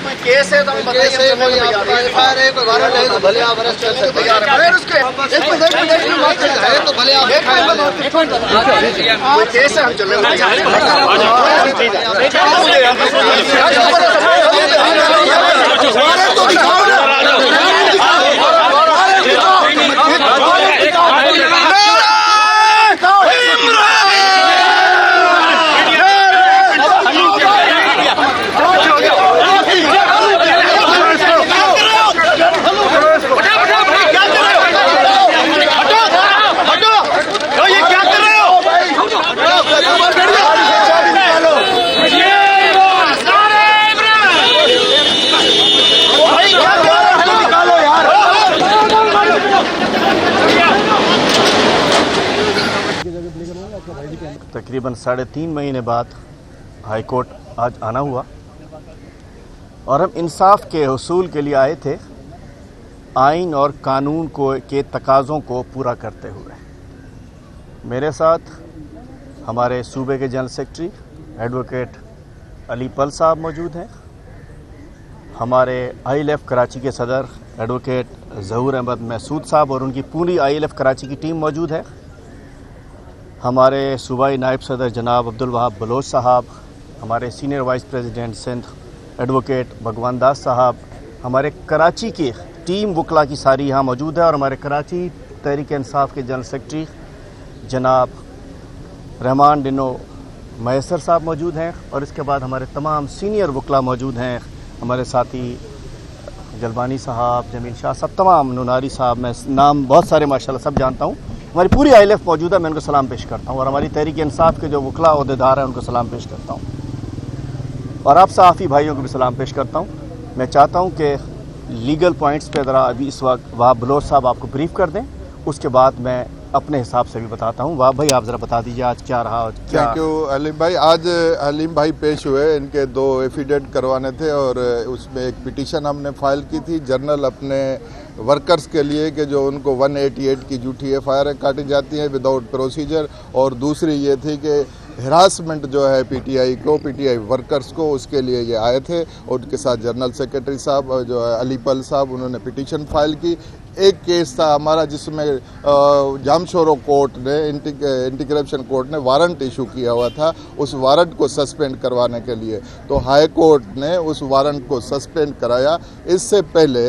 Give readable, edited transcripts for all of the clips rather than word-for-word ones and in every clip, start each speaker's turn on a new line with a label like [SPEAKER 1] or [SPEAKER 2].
[SPEAKER 1] कोई केस है तो हम बताइए।
[SPEAKER 2] एफआईआर है, कोई वारंट है तो भले आप अरेस्ट कर सकते हैं। तो भले आप
[SPEAKER 1] कोई केस है हम चल रहे
[SPEAKER 3] तकरीबन 3.5 महीने बाद हाई कोर्ट आज आना हुआ और हम इंसाफ के हुसूल के लिए आए थे, आइन और कानून के तकाज़ों को पूरा करते हुए। मेरे साथ हमारे सूबे के जनरल सेक्रेटरी एडवोकेट अली पल साहब मौजूद हैं, हमारे ILF कराची के सदर एडवोकेट ज़हूर अहमद महसूद साहब और उनकी पूरी ILF कराची की टीम मौजूद है, हमारे सूबाई नायब सदर जनाब अब्दुल वहाब बलोच साहब, हमारे senior vice president Sindh advocate Bhagwan Das साहब, हमारे कराची की टीम वकला की सारी यहाँ मौजूद है और हमारे कराची तहरीक इंसाफ के जनरल सेक्रेटरी जनाब रहमान डिनो मैसर साहब मौजूद हैं और इसके बाद हमारे तमाम सीनियर वकला मौजूद हैं, हमारे साथी जलबानी साहब, जमील शाह साहब, तमाम नुनारी साहब, मैं नाम बहुत सारे माशाल्लाह सब जानता हूँ। हमारी पूरी ILF मौजूद है, मैं उनको सलाम पेश करता हूँ और हमारी तहरीक इंसाफ के जो वकला ओहदेदार हैं उनको सलाम पेश करता हूँ और आप सहाफ़ी भाइयों को भी सलाम पेश करता हूँ। मैं चाहता हूँ कि लीगल पॉइंट्स पे ज़रा अभी इस वक्त वहाब बलोच साहब आपको ब्रीफ कर दें, उसके बाद मैं अपने हिसाब से भी बताता हूँ। वहाब भाई आप ज़रा बता दीजिए आज क्या रहा और क्या।
[SPEAKER 4] थैंक यू हलीम भाई। आज हलीम भाई पेश हुए, इनके 2 एफिडेविट करवाने थे और उसमें एक पिटीशन हमने फाइल की थी जर्नल अपने वर्कर्स के लिए कि जो उनको 188 की झूठी FIR काटी जाती हैं विदाउट प्रोसीजर, और दूसरी ये थी कि हिरासमेंट जो है PTI वर्कर्स को, उसके लिए ये आए थे और उनके साथ जनरल सेक्रेटरी साहब जो है अली पल साहब, उन्होंने पिटीशन फाइल की। एक केस था हमारा जिसमें जामशोरो कोर्ट ने इंटीग्रेशन कोर्ट ने वारंट इशू किया हुआ था उस वारंट को सस्पेंड करवाने के लिए, तो हाई कोर्ट ने उस वारंट को सस्पेंड कराया। इससे पहले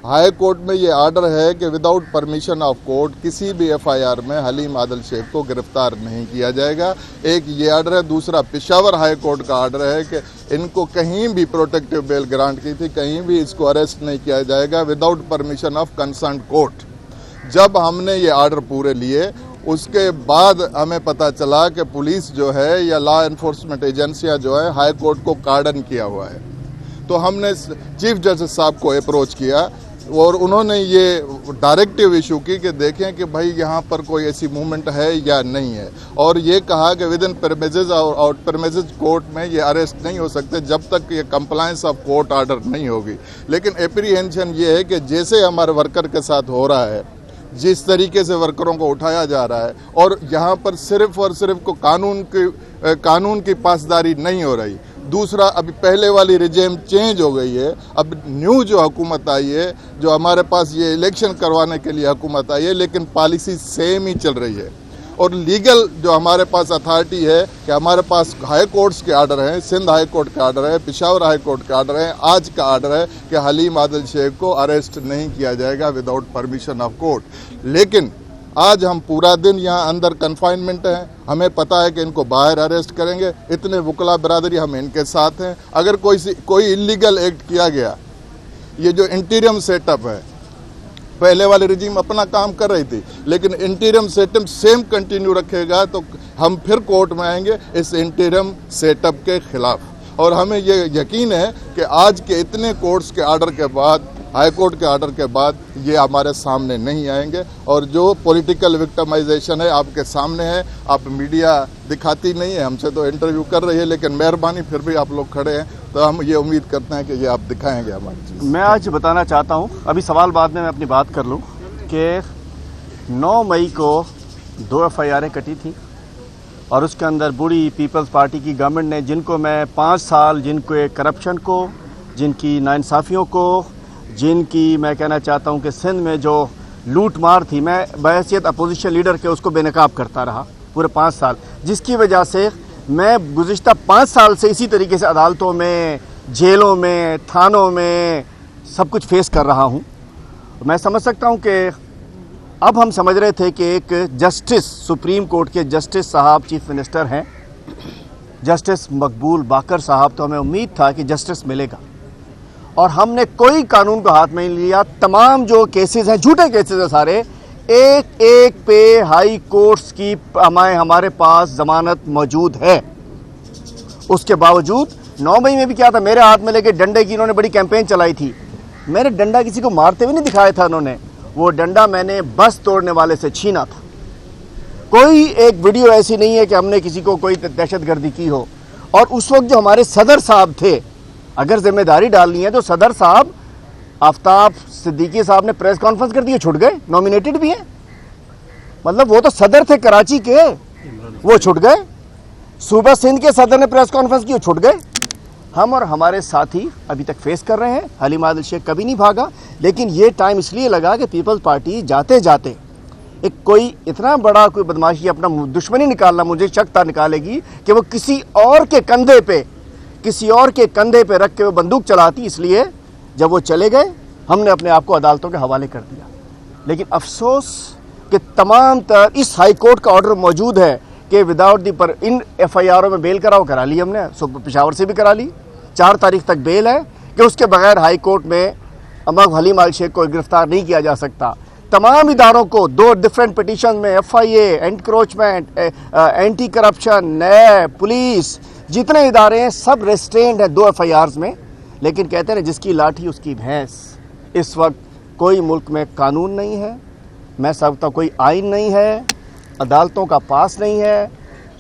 [SPEAKER 4] हाई कोर्ट में ये आर्डर है कि विदाउट परमिशन ऑफ कोर्ट किसी भी FIR में हलीम आदिल शेख को गिरफ्तार नहीं किया जाएगा। एक ये आर्डर है। दूसरा पेशावर हाई कोर्ट का आर्डर है कि इनको कहीं भी प्रोटेक्टिव बेल ग्रांट की थी, कहीं भी इसको अरेस्ट नहीं किया जाएगा without permission of concern court. जब हमने ये आर्डर पूरे लिए उसके बाद हमें पता चला कि पुलिस जो है या लॉ एनफोर्समेंट एजेंसियां जो है हाई कोर्ट को कार्डन किया हुआ है। तो हमने चीफ जस्टिस साहब को अप्रोच किया और उन्होंने ये डायरेक्टिव इशू की कि देखें कि भाई यहाँ पर कोई ऐसी मूवमेंट है या नहीं है, और ये कहा कि विद इन प्रेमिसेस और आउट प्रेमिसेस कोर्ट में ये अरेस्ट नहीं हो सकते जब तक ये कंप्लायंस ऑफ कोर्ट आर्डर नहीं होगी। लेकिन एप्रीहेंशन ये है कि जैसे हमारे वर्कर के साथ हो रहा है, जिस तरीके से वर्करों को उठाया जा रहा है और यहाँ पर सिर्फ और सिर्फ को कानून की पासदारी नहीं हो रही। दूसरा, अभी पहले वाली रिजेम चेंज हो गई है, अब न्यू जो हुकूमत आई है, जो हमारे पास ये इलेक्शन करवाने के लिए हुकूमत आई है, लेकिन पॉलिसी सेम ही चल रही है। और लीगल जो हमारे पास अथॉरिटी है कि हमारे पास हाई कोर्ट्स के आर्डर हैं, सिंध हाई कोर्ट का आर्डर है, पेशावर हाई कोर्ट का आर्डर है, आज का आर्डर है कि हलीम आदिल शेख को अरेस्ट नहीं किया जाएगा विदाउट परमिशन ऑफ कोर्ट। लेकिन आज हम पूरा दिन यहाँ अंदर कन्फाइनमेंट हैं, हमें पता है कि इनको बाहर अरेस्ट करेंगे। इतने वकला बरादरी हम इनके साथ हैं। अगर कोई इलीगल एक्ट किया गया, ये जो इंटीरियम सेटअप है, पहले वाले रिजीम अपना काम कर रही थी, लेकिन इंटीरियम सेटअप सेम कंटिन्यू रखेगा तो हम फिर कोर्ट में आएंगे इस इंटीरियम सेटअप के खिलाफ। और हमें ये यकीन है कि आज के इतने कोर्ट्स के आर्डर के बाद, हाई कोर्ट के आर्डर के बाद, ये हमारे सामने नहीं आएंगे। और जो पॉलिटिकल विक्टिमाइजेशन है आपके सामने है, आप मीडिया दिखाती नहीं है, हमसे तो इंटरव्यू कर रही है, लेकिन मेहरबानी फिर भी आप लोग खड़े हैं तो हम ये उम्मीद करते हैं कि ये आप दिखाएंगे हमारी चीज़।
[SPEAKER 3] मैं आज बताना चाहता हूँ, अभी सवाल बाद में मैं अपनी बात कर लूँ, कि 9 मई को 2 FIR कटी थी और उसके अंदर बूढ़ी पीपल्स पार्टी की गवर्नमेंट ने, जिनको मैं 5 साल, जिनको करप्शन को जिनकी नाइंसाफ़ियों को, जिनकी मैं कहना चाहता हूँ कि सिंध में जो लूट मार थी, मैं बहैसियत अपोजिशन लीडर के उसको बेनकाब करता रहा पूरे 5 साल, जिसकी वजह से मैं गुज़िश्ता 5 साल से इसी तरीके से अदालतों में, जेलों में, थानों में सब कुछ फेस कर रहा हूँ। मैं समझ सकता हूँ कि अब हम समझ रहे थे कि एक जस्टिस, सुप्रीम कोर्ट के जस्टिस साहब चीफ मिनिस्टर हैं, जस्टिस मकबूल बाकर साहब, तो हमें उम्मीद था कि जस्टिस मिलेगा और हमने कोई कानून को हाथ में नहीं लिया। तमाम जो केसेस हैं, झूठे केसेस हैं सारे, एक एक पे हाई कोर्ट्स की हमारे पास जमानत मौजूद है। उसके बावजूद 9 मई में भी क्या था, मेरे हाथ में लेके डंडे की इन्होंने बड़ी कैंपेन चलाई थी। मैंने डंडा किसी को मारते हुए नहीं दिखाया था, उन्होंने वो डंडा मैंने बस तोड़ने वाले से छीना था। कोई एक वीडियो ऐसी नहीं है कि हमने किसी को कोई दहशतगर्दी की हो। और उस वक्त जो हमारे सदर साहब थे, अगर जिम्मेदारी डालनी है तो सदर साहब आफ्ताब सिद्दीकी साहब ने प्रेस कॉन्फ्रेंस कर दी, छुट गए, नॉमिनेटेड भी हैं, मतलब वो तो सदर थे कराची के, वो छुट गए। सूबा सिंध के सदर ने प्रेस कॉन्फ्रेंस की, वो छुट गए। हम और हमारे साथी अभी तक फेस कर रहे हैं। हलीम आदिल शेख कभी नहीं भागा, लेकिन ये टाइम इसलिए लगा कि पीपल्स पार्टी जाते जाते एक कोई इतना बड़ा कोई बदमाशी, अपना दुश्मनी निकालना, मुझे शक था निकालेगी कि वो किसी और के कंधे पे रख के वो बंदूक चलाती। इसलिए जब वो चले गए हमने अपने आप को अदालतों के हवाले कर दिया। लेकिन अफसोस कि तमाम इस हाई कोर्ट का ऑर्डर मौजूद है कि विदाउट दी पर इन FIR में बेल करा ली हमने, पेशावर से भी करा ली, 4 तारीख तक बेल है कि उसके बगैर हाई कोर्ट में हलीम आदिल शेख को गिरफ्तार नहीं किया जा सकता। तमाम इदारों को 2 डिफरेंट पिटीशन में, FIA, एनक्रोचमेंट, एंटी करप्शन, नैब, पुलिस, जितने इदारे हैं सब रेस्ट्रेंड हैं 2 FIRs में। लेकिन कहते हैं जिसकी लाठी उसकी भैंस। इस वक्त कोई मुल्क में कानून नहीं है, मैं समझता कोई आइन नहीं है, अदालतों का पास नहीं है।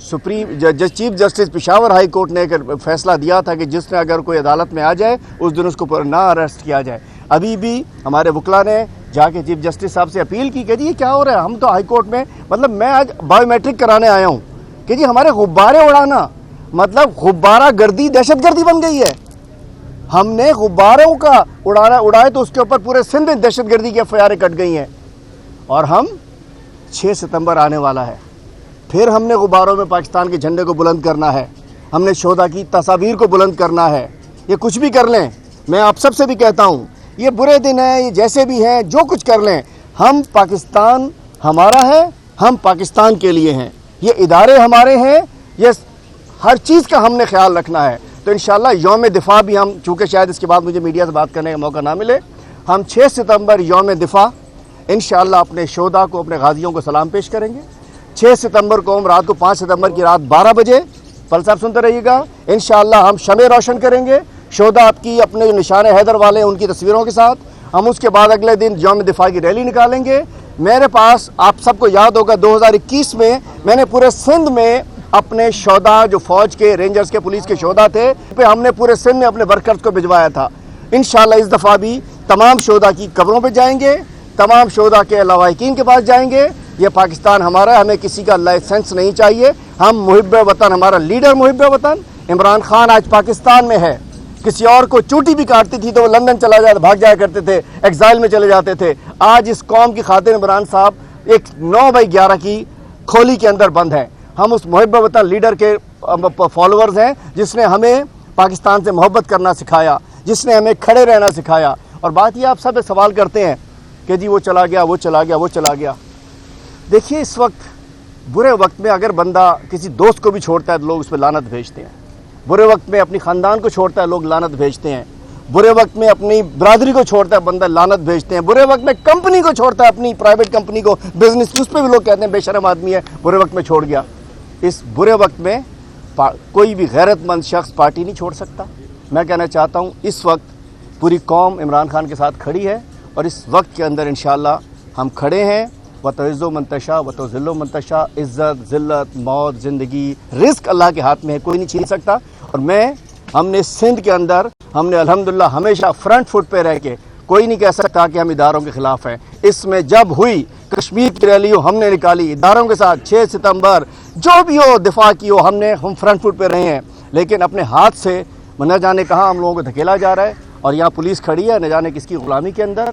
[SPEAKER 3] Chief justice Peshawar high court ने एक फैसला दिया था कि जिसने अगर कोई अदालत में आ जाए उस दिन उसको ना अरेस्ट किया जाए। अभी भी हमारे वकला ने जाके चीफ जस्टिस साहब से अपील की कि जी ये क्या हो रहा है, हम तो हाई कोर्ट में, मतलब मैं आज बायोमेट्रिक कराने आया हूँ कि जी हमारे गुब्बारे उड़ाना, मतलब गुब्बारा गर्दी दहशतगर्दी बन गई है। हमने गुब्बारों का उड़ाए तो उसके ऊपर पूरे सिंध में दहशतगर्दी की FIR कट गई हैं। और हम 6 सितंबर आने वाला है, फिर हमने गुब्बारों में पाकिस्तान के झंडे को बुलंद करना है, हमने शोधा की तस्वीर को बुलंद करना है। ये कुछ भी कर लें, मैं आप सब से भी कहता हूँ, ये बुरे दिन हैं, ये जैसे भी हैं, जो कुछ कर लें, हम पाकिस्तान हमारा है, हम पाकिस्तान के लिए हैं, ये इदारे हमारे हैं, ये हर चीज़ का हमने ख्याल रखना है। तो इंशाल्लाह यौम दिफा भी हम, चूँकि शायद इसके बाद मुझे मीडिया से बात करने का मौका ना मिले, हम 6 सितंबर यौम दिफा इंशाल्लाह अपने शोधा को, अपने गाजियों को सलाम पेश करेंगे। 6 सितंबर को हम रात को 5 सितंबर की रात 12 बजे, पल साहब सुनते रहिएगा, इंशाल्लाह हम शमे रोशन करेंगे शोधा आपकी अपने जो निशान हैदर वाले उनकी तस्वीरों के साथ। हम उसके बाद अगले दिन यौम दिफा की रैली निकालेंगे। मेरे पास, आप सबको याद होगा 2021 में मैंने पूरे सिंध में अपने शोधा, जो फौज के, रेंजर्स के, पुलिस के शोधा थे, पे हमने पूरे सिंध में अपने वर्कर्स को भिजवाया था। इंशाल्लाह इस दफ़ा भी तमाम शोधा की कब्रों पे जाएंगे, तमाम शोधा के लवाहिकीन के पास जाएंगे। ये पाकिस्तान हमारा है, हमें किसी का लाइसेंस नहीं चाहिए। हम मुहिब्बे वतन, हमारा लीडर मुहिब्बे वतन इमरान खान आज पाकिस्तान में है। किसी और को चूटी भी काटती थी तो वो लंदन चला जाता, भाग जाया करते थे, एग्जाइल में चले जाते थे। आज इस कौम की खातिर इमरान साहब एक 9/11 की खोली के अंदर बंद है। हम उस मुहिब्बे वतन लीडर के फॉलोअर्स हैं जिसने हमें पाकिस्तान से मोहब्बत करना सिखाया, जिसने हमें खड़े रहना सिखाया। और बात ये, आप सब सवाल करते हैं कि जी वो चला गया, वो चला गया, वो चला गया। देखिए, इस वक्त बुरे वक्त में अगर बंदा किसी दोस्त को भी छोड़ता है तो लोग उस पर लानत भेजते हैं। बुरे वक्त में अपनी ख़ानदान को छोड़ता है, लोग लानत भेजते हैं। बुरे वक्त में अपनी बरादरी को छोड़ता है बंदा, लानत भेजते हैं। बुरे वक्त में कंपनी को छोड़ता है, अपनी प्राइवेट कंपनी को, बिजनेस, उस पर भी लोग कहते हैं बेशरम आदमी है, बुरे वक्त में छोड़ गया। इस बुरे वक्त में कोई भी गैरतमंद शख्स पार्टी नहीं छोड़ सकता। मैं कहना चाहता हूँ, इस वक्त पूरी कौम इमरान खान के साथ खड़ी है और इस वक्त के अंदर इंशाअल्लाह हम खड़े हैं। वतइज़्ज़ो मंतशा वतुज़िल्लु मंतशा, इज़्ज़त, ज़िल्लत, मौत, ज़िंदगी, रिस्क अल्लाह के हाथ में है, कोई नहीं छीन सकता। और हमने सिंध के अंदर, हमने अल्हम्दुलिल्लाह हमेशा फ्रंट फुट पे रह के, कोई नहीं कह सकता कि हम इदारों के ख़िलाफ़ हैं। इसमें जब हुई कश्मीर की रैली हमने निकाली इदारों के साथ, 6 सितंबर जो भी हो, दिफा की हो, हम फ्रंट फुट पे रहे हैं। लेकिन अपने हाथ से न जाने कहाँ हम लोगों को धकेला जा रहा है और यहाँ पुलिस खड़ी है न जाने किसकी गुलामी के अंदर।